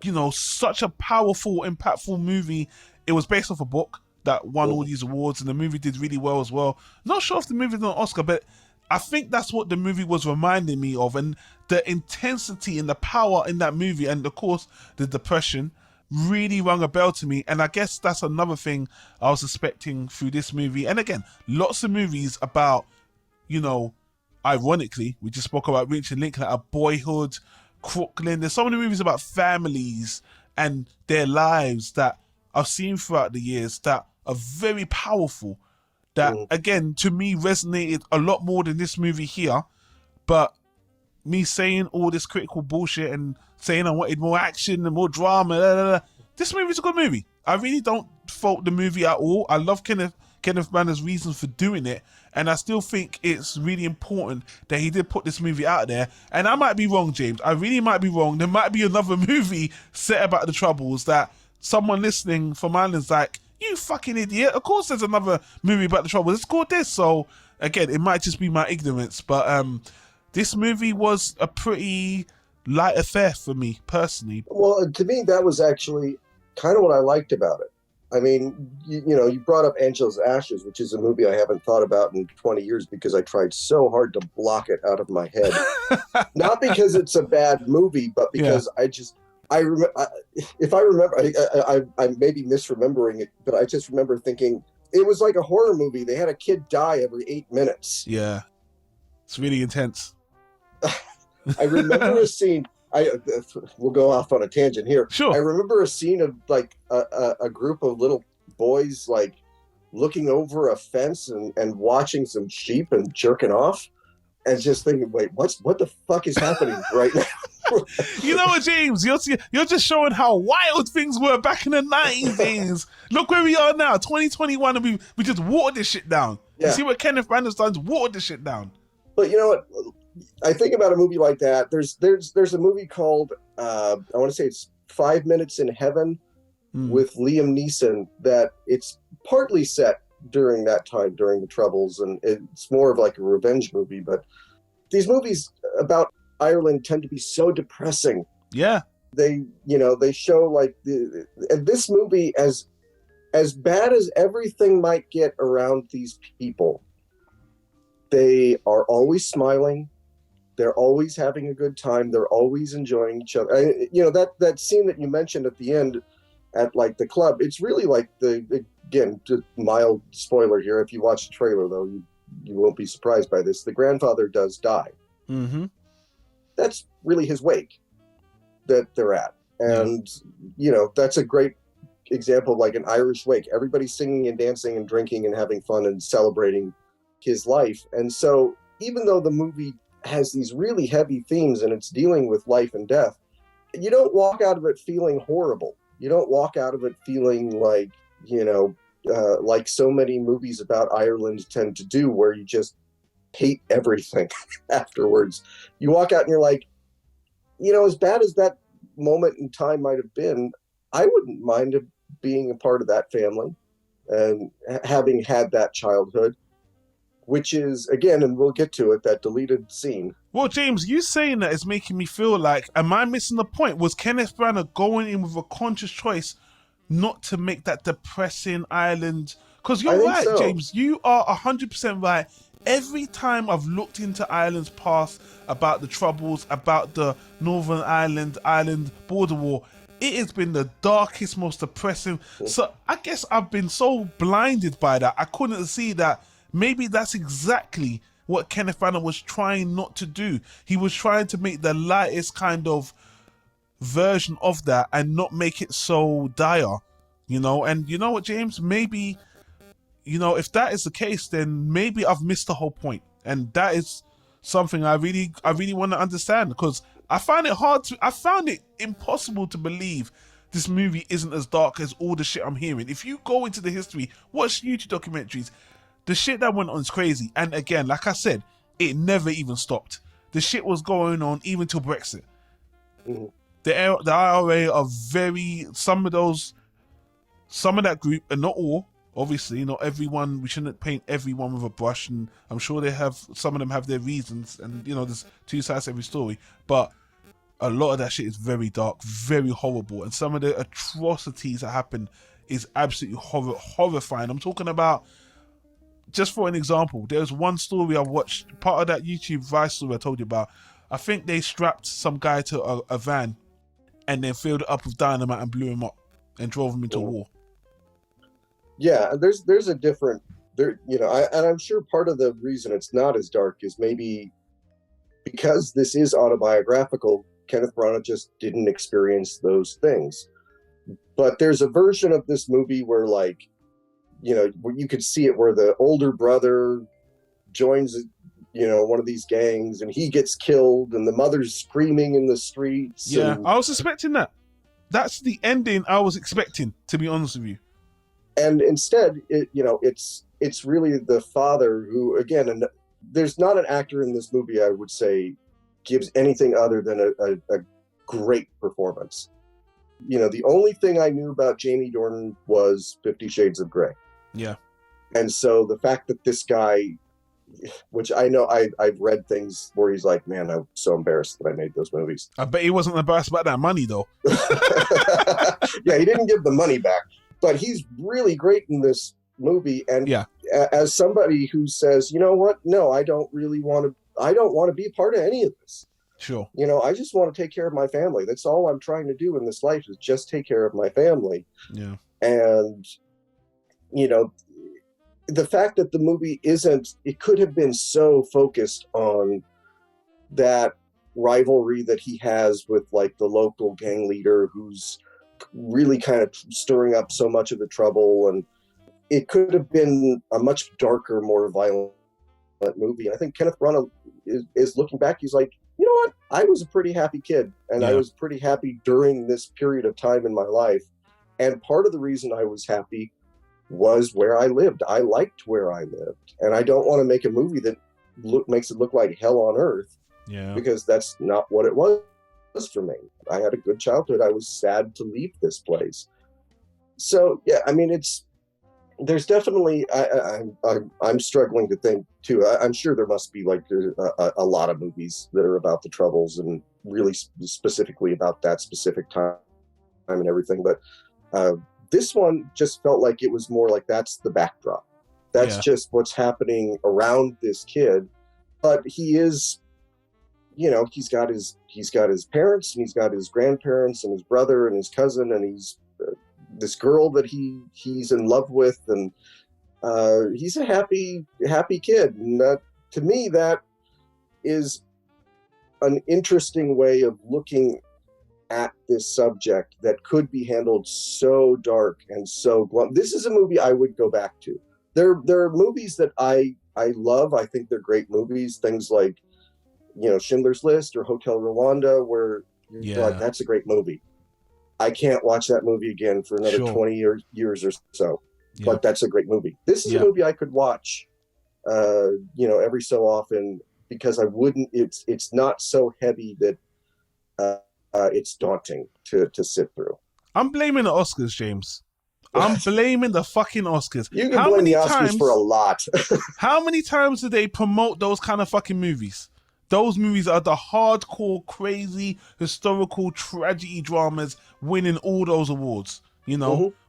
You know, such a powerful, impactful movie. It was based off a book that won all these awards, and the movie did really well as well. Not sure if the movie won an Oscar, but I think that's what the movie was reminding me of, and the intensity and the power in that movie, and of course the depression, really rung a bell to me. And I guess that's another thing I was suspecting through this movie. And again, lots of movies about, you know, ironically, we just spoke about Richard Linklater, Boyhood, Crooklyn. There's so many movies about families and their lives that I've seen throughout the years that are very powerful, that again to me resonated a lot more than this movie here. But me saying all this critical bullshit and saying I wanted more action and more drama, this movie's a good movie. I really don't fault the movie at all. I love Kenneth Branagh's reasons for doing it, and I still think it's really important that he did put this movie out there. And I might be wrong, James. I really might be wrong. There might be another movie set about the Troubles that someone listening from Ireland's like, you fucking idiot. Of course there's another movie about the Troubles. It's called this. So again, it might just be my ignorance, but this movie was a pretty light affair for me personally. Well, to me, that was actually kind of what I liked about it. I mean, you brought up Angela's Ashes, which is a movie I haven't thought about in 20 years because I tried so hard to block it out of my head. Not because it's a bad movie, but because I may be misremembering it, but I just remember thinking it was like a horror movie. They had a kid die every 8 minutes. Yeah. It's really intense. I remember a scene. We'll go off on a tangent here. Sure. I remember a scene of like a group of little boys like looking over a fence and watching some sheep and jerking off, and just thinking, wait, what the fuck is happening right now? You know what, James? You're just showing how wild things were back in the 90s days. Look where we are now, 2021, and we just watered this shit down. Yeah. You see what Kenneth Branagh's done? Watered this shit down. But you know what? I think about a movie like that. There's a movie called I want to say it's 5 Minutes in Heaven with Liam Neeson, that it's partly set during that time, during the Troubles, and it's more of like a revenge movie. But these movies about Ireland tend to be so depressing. Yeah. They show like and this movie, as bad as everything might get around these people, they are always smiling. They're always having a good time. They're always enjoying each other. That scene that you mentioned at the end at like the club, it's really like again, just mild spoiler here. If you watch the trailer though, you won't be surprised by this. The grandfather does die. Mm-hmm. That's really his wake that they're at. And, that's a great example of like an Irish wake. Everybody's singing and dancing and drinking and having fun and celebrating his life. And so even though the movie has these really heavy themes and it's dealing with life and death, you don't walk out of it feeling horrible. You don't walk out of it feeling like, like so many movies about Ireland tend to do, where you just hate everything afterwards. You walk out and you're like, as bad as that moment in time might have been, I wouldn't mind being a part of that family and having had that childhood, which is, again, and we'll get to it, that deleted scene. Well, James, you saying that is making me feel like, am I missing the point? Was Kenneth Branagh going in with a conscious choice not to make that depressing Ireland? Because you're right, so. James, you are 100% right. Every time I've looked into Ireland's past, about the Troubles, about the Northern Ireland border war, it has been the darkest, most depressing. So I guess I've been so blinded by that, I couldn't see that maybe that's exactly what Kenneth Branagh was trying not to do. He was trying to make the lightest kind of version of that and not make it so dire, And you know what, James? Maybe, if that is the case, then maybe I've missed the whole point. And that is something I really want to understand, because I found it impossible to believe this movie isn't as dark as all the shit I'm hearing. If you go into the history, watch YouTube documentaries, the shit that went on is crazy. And again, like I said, it never even stopped. The shit was going on even till Brexit. Mm-hmm. The IRA are some of that group, and not all, obviously, not everyone. We shouldn't paint everyone with a brush, and I'm sure some of them have their reasons, and there's two sides to every story. But a lot of that shit is very dark, very horrible, and some of the atrocities that happen is absolutely horrifying. I'm talking about, just for an example, there's one story I watched, part of that YouTube Vice story I told you about. I think they strapped some guy to a van and then filled it up with dynamite and blew him up and drove him into war. Yeah, there's a different, and I'm sure part of the reason it's not as dark is maybe because this is autobiographical, Kenneth Branagh just didn't experience those things. But there's a version of this movie where, like, where you could see it, where the older brother joins, one of these gangs and he gets killed and the mother's screaming in the streets. Yeah, I was expecting that. That's the ending I was expecting, to be honest with you. And instead, it's really the father who, again, and there's not an actor in this movie, I would say, gives anything other than a great performance. The only thing I knew about Jamie Dornan was 50 Shades of Grey. Yeah. And so the fact that this guy, which I know I've read things where he's like, man, I'm so embarrassed that I made those movies. I bet he wasn't embarrassed about that money, though. Yeah, he didn't give the money back. But he's really great in this movie. And as somebody who says, you know what? No, I don't want to be a part of any of this. Sure. I just want to take care of my family. That's all I'm trying to do in this life, is just take care of my family. Yeah. And, the fact that the movie it could have been so focused on that rivalry that he has with, like, the local gang leader who's really kind of stirring up so much of the trouble, and it could have been a much darker, more violent movie. And I think Kenneth Branagh is looking back, he's like, you know what, I was a pretty happy kid, and I was pretty happy during this period of time in my life, and part of the reason I was happy was where I lived. I liked where I lived, and I don't want to make a movie that makes it look like hell on earth, because that's not what it was for me. I had a good childhood. I was sad to leave this place. So yeah, I mean, there's definitely, I'm struggling to think too. I'm sure there must be, like, a lot of movies that are about the Troubles and really specifically about that specific time and everything. But this one just felt like it was more like that's the backdrop. That's just what's happening around this kid. But he is, he's got his parents, and he's got his grandparents and his brother and his cousin, and he's this girl that he's in love with, and he's a happy kid. And that, to me, that is an interesting way of looking at this subject that could be handled so dark and so blunt. This is a movie I would go back to. There are movies that I love. I think they're great movies. Things like, Schindler's List or Hotel Rwanda, where you're like, that's a great movie. I can't watch that movie again for another 20 years or so. Yeah. But that's a great movie. This is a movie I could watch, every so often, because I wouldn't. It's not so heavy that it's daunting to sit through. I'm blaming the Oscars, James. I'm blaming the fucking Oscars. You can blame the Oscars for a lot. How many times do they promote those kind of fucking movies? Those movies are the hardcore, crazy, historical tragedy dramas winning all those awards,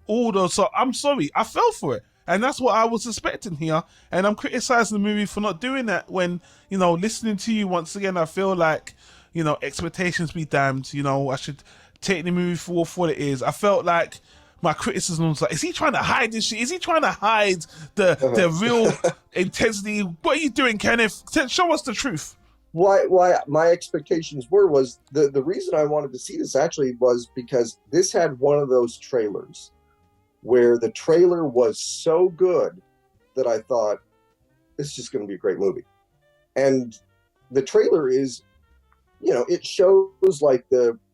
all those. So I'm sorry, I fell for it. And that's what I was expecting here. And I'm criticizing the movie for not doing that when, listening to you once again, I feel like, expectations be damned. I should take the movie for what it is. I felt like my criticism was like, is he trying to hide this shit? Is he trying to hide the real intensity? What are you doing, Kenneth? Show us the truth. Why my expectations was the reason I wanted to see this actually was because this had one of those trailers where the trailer was so good that I thought, this is just going to be a great movie. And the trailer is, it shows like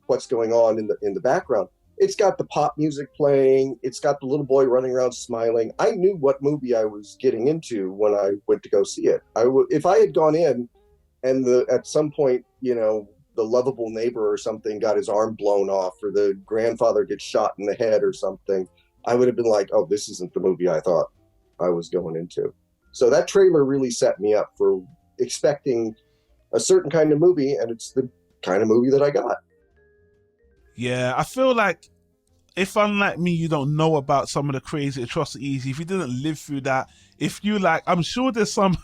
what's going on in the background. It's got the pop music playing. It's got the little boy running around smiling. I knew what movie I was getting into when I went to go see it. If I had gone in and at some point, the lovable neighbor or something got his arm blown off, or the grandfather gets shot in the head or something, I would have been like, oh, this isn't the movie I thought I was going into. So that trailer really set me up for expecting a certain kind of movie, and it's the kind of movie that I got. Yeah, I feel like if, unlike me, you don't know about some of the crazy atrocities, if you didn't live through that, if you I'm sure there's some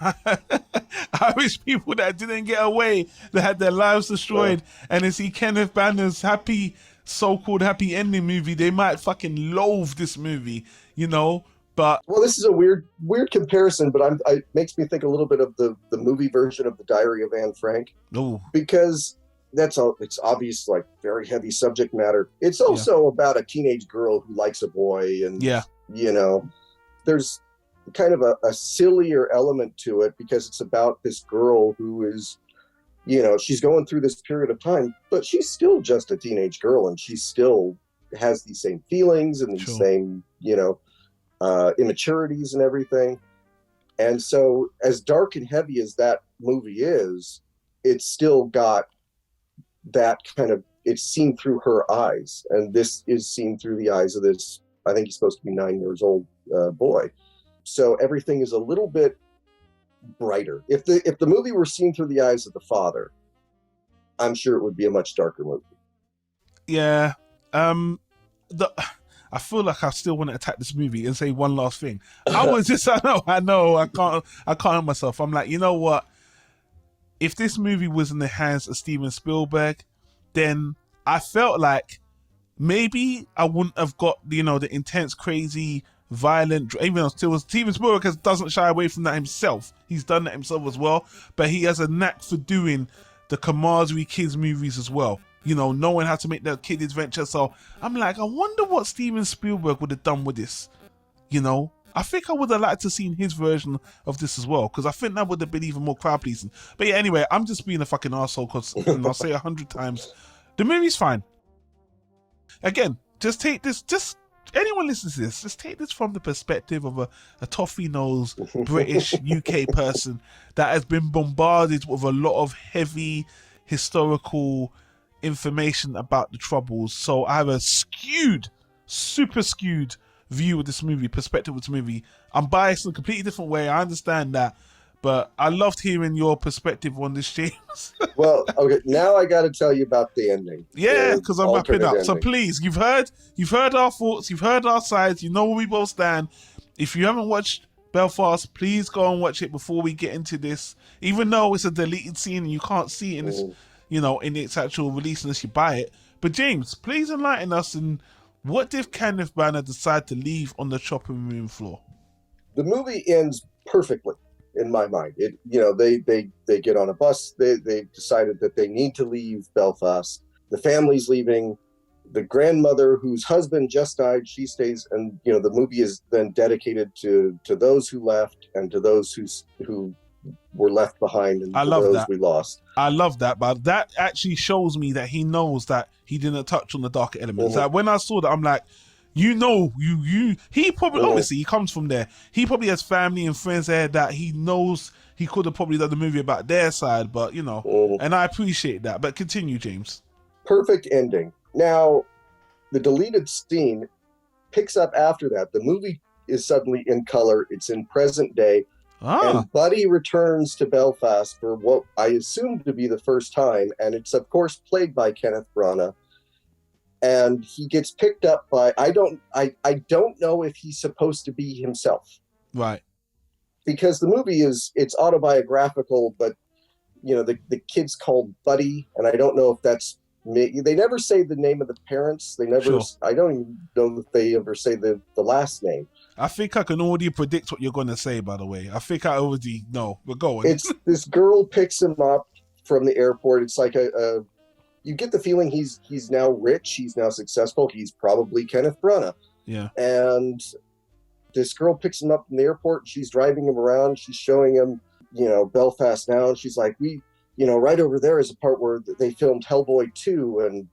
Irish people that didn't get away, that had their lives destroyed, and they see Kenneth Branagh's so-called happy ending movie, they might fucking loathe this movie, but... Well, this is a weird comparison, but it makes me think a little bit of the movie version of The Diary of Anne Frank. Ooh. Because it's obvious, like, very heavy subject matter. It's also about a teenage girl who likes a boy, and there's kind of a sillier element to it because it's about this girl who is, she's going through this period of time, but she's still just a teenage girl, and she still has these same feelings and these same, immaturities and everything. And so as dark and heavy as that movie is, it's still got that kind of, it's seen through her eyes, and this is seen through the eyes of this, I think he's supposed to be 9 years old boy. So everything is a little bit brighter. If the movie were seen through the eyes of the father, I'm sure it would be a much darker movie. Yeah. I feel like I still want to attack this movie and say one last thing. I know, I can't help myself. I'm like, you know what? If this movie was in the hands of Steven Spielberg, then I felt like maybe I wouldn't have got, the intense, crazy, violent, even though still Steven Spielberg doesn't shy away from that himself. He's done that himself as well, but he has a knack for doing the camaraderie kids movies as well. Knowing how to make that kid adventure. So I'm like, I wonder what Steven Spielberg would have done with this. I think I would have liked to seen his version of this as well, because I think that would have been even more crowd pleasing. But yeah, anyway, I'm just being a fucking arsehole because I'll say 100 times, the movie's fine. Again, just take this, anyone listens to this, just take this from the perspective of a toffee-nosed British UK person that has been bombarded with a lot of heavy historical information about the Troubles. So I have a super skewed view of this movie, perspective of this movie. I'm biased in a completely different way. I understand that, but I loved hearing your perspective on this, James. Well, okay, now I got to tell you about the ending. Yeah, because I'm wrapping up. Ending. So please, you've heard our thoughts, you've heard our sides, you know where we both stand. If you haven't watched Belfast, please go and watch it before we get into this. Even though it's a deleted scene and you can't see it in this, in its actual release unless you buy it. But James, please enlighten us. And what did Kenneth Branagh decide to leave on the chopping room floor? The movie ends perfectly. in my mind. They get on a bus. They decided that they need to leave Belfast. The family's leaving. The grandmother, whose husband just died, she stays, and the movie is then dedicated to those who left and to those who were left behind, and I to love those that. we lost. I love that, but that actually shows me that he knows that he didn't touch on the darker elements. Like when I saw that, I'm like, he probably obviously he comes from there. He probably has family and friends there that he knows he could have probably done the movie about their side, but and I appreciate that. But continue, James. Perfect ending. Now, the deleted scene picks up after that. The movie is suddenly in color. It's in present day. And Buddy returns to Belfast for what I assume to be the first time. And it's, of course, played by Kenneth Branagh. And he gets picked up by, I don't know if he's supposed to be himself. Right. Because the movie it's autobiographical, but, the kid's called Buddy. And I don't know if that's, they never say the name of the parents. They never. Sure. I don't even know if they ever say the last name. I think I can already predict what you're going to say. By the way, I think I already know. We're going. It's this girl picks him up from the airport. It's like you get the feeling he's now rich. He's now successful. He's probably Kenneth Branagh. Yeah. And this girl picks him up from the airport. She's driving him around. She's showing him, Belfast now, and she's like, right over there is a part where they filmed Hellboy 2, and,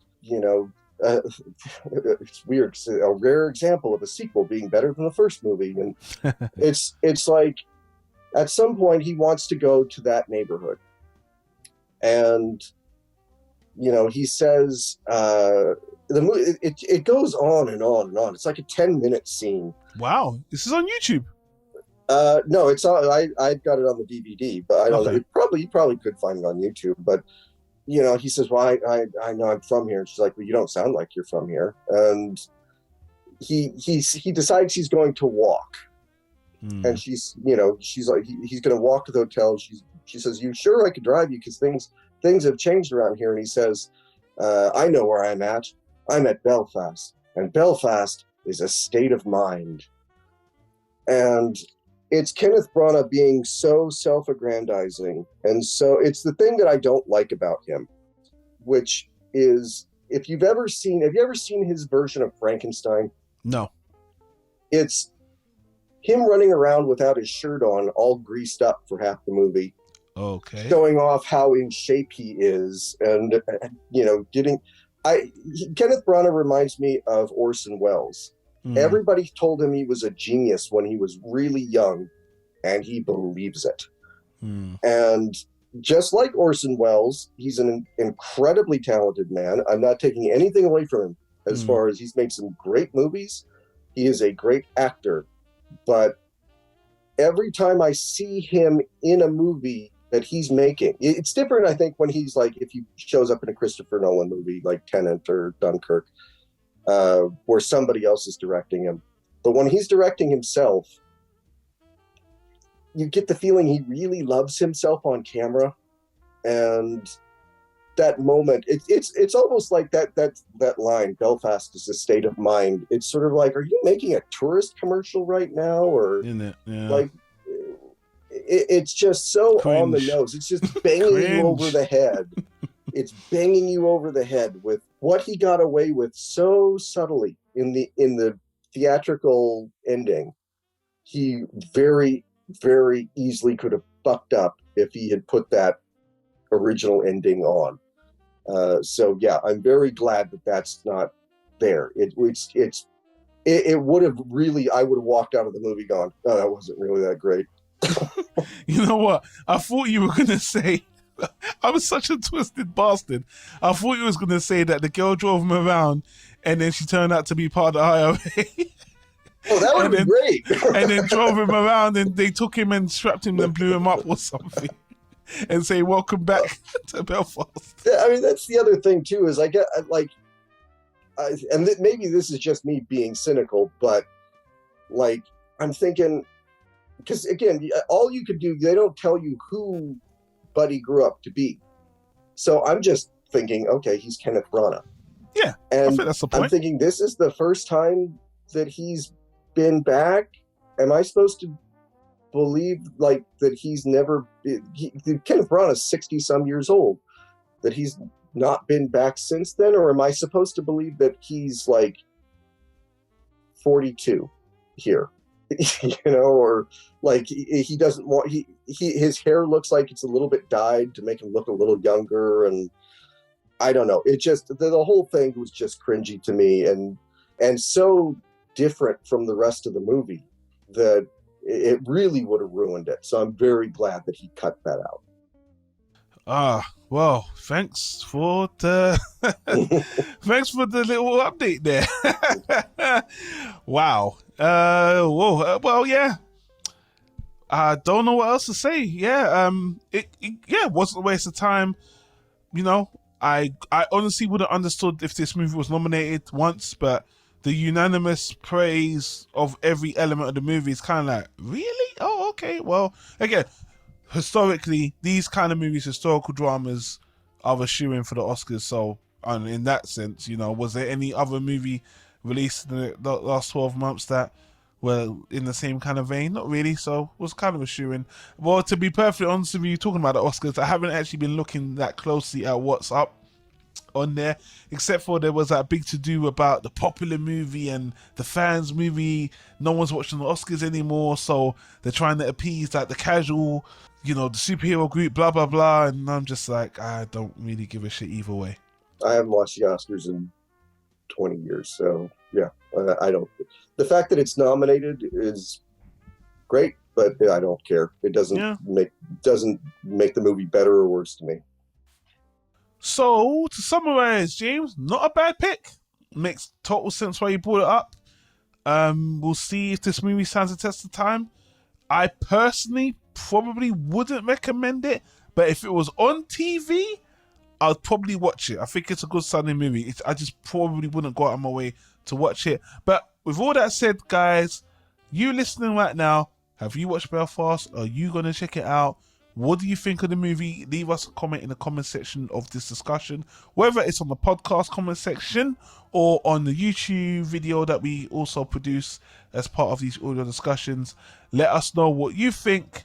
it's weird. It's a rare example of a sequel being better than the first movie. And it's like, at some point, he wants to go to that neighborhood. And, he says, the movie, it goes on and on and on. It's like a 10-minute scene. Wow. This is on YouTube. No, it's I got it on the DVD, but I don't know. You probably could find it on YouTube. But he says, "Well, I know I'm from here." And she's like, "Well, you don't sound like you're from here." And he decides he's going to walk, and she's like, he's going to walk to the hotel. She says, "You sure I could drive you? Because things have changed around here." And he says, "I know where I'm at. I'm at Belfast, and Belfast is a state of mind." And it's Kenneth Branagh being so self-aggrandizing. And so it's the thing that I don't like about him, which is, have you ever seen his version of Frankenstein? No. It's him running around without his shirt on, all greased up for half the movie. Okay. Showing off how in shape he is. And, Kenneth Branagh reminds me of Orson Welles. Everybody told him he was a genius when he was really young, and he believes it. And just like Orson Welles, he's an incredibly talented man. I'm not taking anything away from him as far as he's made some great movies. He is a great actor. But every time I see him in a movie that he's making, it's different, I think, when he's like, if he shows up in a Christopher Nolan movie like Tenet or Dunkirk, where somebody else is directing him. But when he's directing himself, you get the feeling he really loves himself on camera. And that moment, it's almost like that line, Belfast is a state of mind. It's sort of like, are you making a tourist commercial right now? Or isn't it? Yeah. Like, it's just so Cringe. on the nose. It's just banging you over the head. It's banging you over the head with what he got away with so subtly in the theatrical ending. He very, very easily could have fucked up if he had put that original ending on. So yeah, I'm very glad that that's not there. It would have really, I would have walked out of the movie going, "Oh, that wasn't really that great." You know what? I thought you were going to say, I was such a twisted bastard. I thought you was going to say that the girl drove him around and then she turned out to be part of the IRA. Oh, that would have been great. And then drove him around and they took him and strapped him and blew him up or something. And say, "Welcome back to Belfast." I mean, that's the other thing too, is maybe this is just me being cynical, but like, I'm thinking, because again, all you could do, they don't tell you who Buddy grew up to be. So I'm just thinking, okay, he's Kenneth Branagh. Yeah, and I think that's the point. I'm thinking this is the first time that he's been back. Am I supposed to believe like that he's never Kenneth Branagh is 60 some years old, that he's not been back since then? Or am I supposed to believe that he's like 42 here? Or like he doesn't want, his hair looks like it's a little bit dyed to make him look a little younger, and I don't know. It just, the whole thing was just cringy to me, and so different from the rest of the movie that it really would have ruined it. So I'm very glad that he cut that out. Well, thanks for the thanks for the little update there. Wow. Well, yeah. I don't know what else to say. Yeah. It wasn't a waste of time. I honestly would have understood if this movie was nominated once, but the unanimous praise of every element of the movie is kind of like, really? Oh, okay. Well, again, historically, these kind of movies, historical dramas, are a shoo-in for the Oscars. So, in that sense, was there any other movie released in the last 12 months that were in the same kind of vein? Not really. So, it was kind of a shoo-in. Well, to be perfectly honest with you, talking about the Oscars, I haven't actually been looking that closely at what's up on there, except for there was that big to-do about the popular movie and the fans movie. No one's watching the Oscars anymore, so they're trying to appease like the casual, the superhero group, blah blah blah, and I'm just like, I don't really give a shit either way. I haven't watched the Oscars in 20 years, so yeah, I don't. The fact that it's nominated is great, but I don't care. It doesn't make the movie better or worse to me. So, to summarize, James, not a bad pick. Makes total sense why you brought it up. We'll see if this movie stands the test of time. I personally probably wouldn't recommend it, but if it was on TV, I'd probably watch it. I think it's a good Sunday movie. I just probably wouldn't go out of my way to watch it. But with all that said, guys, you listening right now, have you watched Belfast? Are you going to check it out? What do you think of the movie? Leave us a comment in the comment section of this discussion, whether it's on the podcast comment section or on the YouTube video that we also produce as part of these audio discussions. Let us know what you think.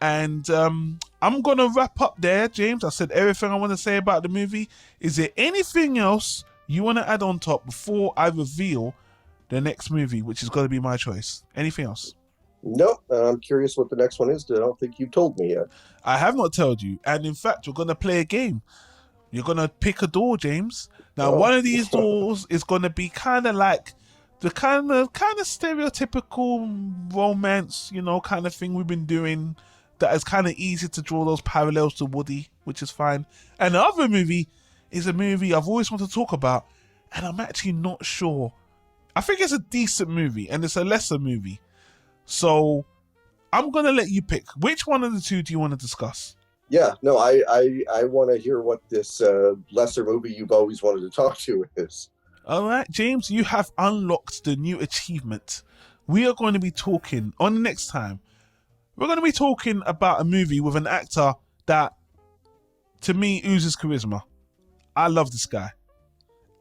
And I'm going to wrap up there, James. I said everything I want to say about the movie. Is there anything else you want to add on top before I reveal the next movie, which is going to be my choice? Anything else? Nope. I'm curious what the next one is. I don't think you've told me yet. I have not told you. And in fact, we're going to play a game. You're going to pick a door, James. Now, one of these doors is going to be kind of like the kind of stereotypical romance, kind of thing we've been doing that is kind of easy to draw those parallels to Woody, which is fine. And the other movie is a movie I've always wanted to talk about, and I'm actually not sure. I think it's a decent movie, and it's a lesser movie. So I'm going to let you pick. Which one of the two do you want to discuss? Yeah, no, I want to hear what this lesser movie you've always wanted to talk to is. All right, James, you have unlocked the new achievement. We are going to be talking on the next time. We're going to be talking about a movie with an actor that, to me, oozes charisma. I love this guy.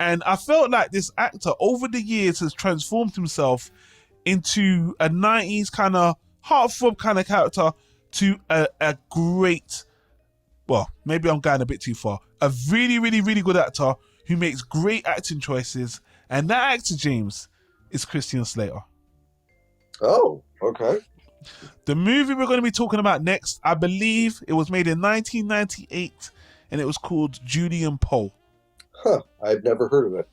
And I felt like this actor over the years has transformed himself into a 90s kind of heartthrob kind of character to a great, well, maybe I'm going a bit too far, a really, really, really good actor who makes great acting choices. And that actor, James, is Christian Slater. Oh, okay. The movie we're going to be talking about next, I believe it was made in 1998, and it was called Judi and Poe. Huh, I'd never heard of it.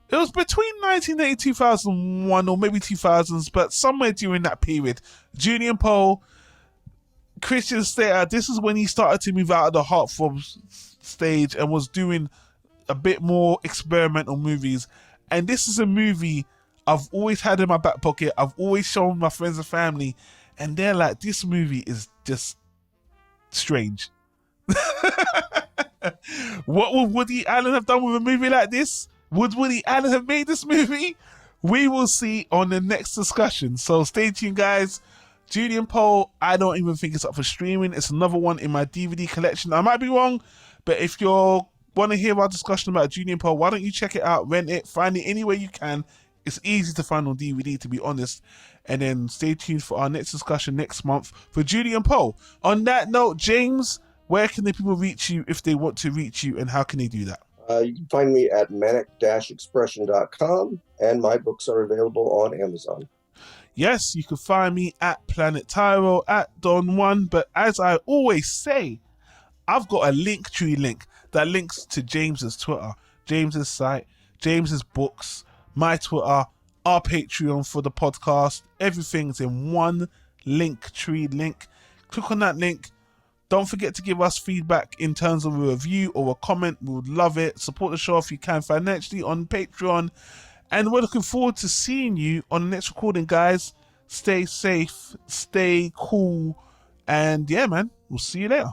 It was between 1980 and 2001, or maybe 2000s, but somewhere during that period. Judi and Poe, Christian Slater, this is when he started to move out of the heartthrob stage and was doing a bit more experimental movies. And this is a movie I've always had in my back pocket. I've always shown my friends and family, and they're like, this movie is just strange. What would Woody Allen have done with a movie like this? Would Woody Allen have made this movie? We will see on the next discussion. So stay tuned, guys. Judi and Poe, I don't even think it's up for streaming. It's another one in my DVD collection. I might be wrong, but if you want to hear our discussion about Judi and Poe, why don't you check it out, rent it, find it anywhere you can It's easy to find on DVD, to be honest. And then stay tuned for our next discussion next month for Judi and Poe. On that note, James, where can the people reach you if they want to reach you, and how can they do that? You can find me at manic-expression.com, and my books are available on Amazon. Yes, you can find me at Planet Tyro, at Don1, but as I always say, I've got a Linktree link that links to James's Twitter, James's site, James's books, my Twitter, our Patreon for the podcast. Everything's in one Linktree link. Click on that link. Don't forget to give us feedback in terms of a review or a comment. We would love it. Support the show if you can financially on Patreon. And we're looking forward to seeing you on the next recording, guys. Stay safe, stay cool, and yeah, man, we'll see you later.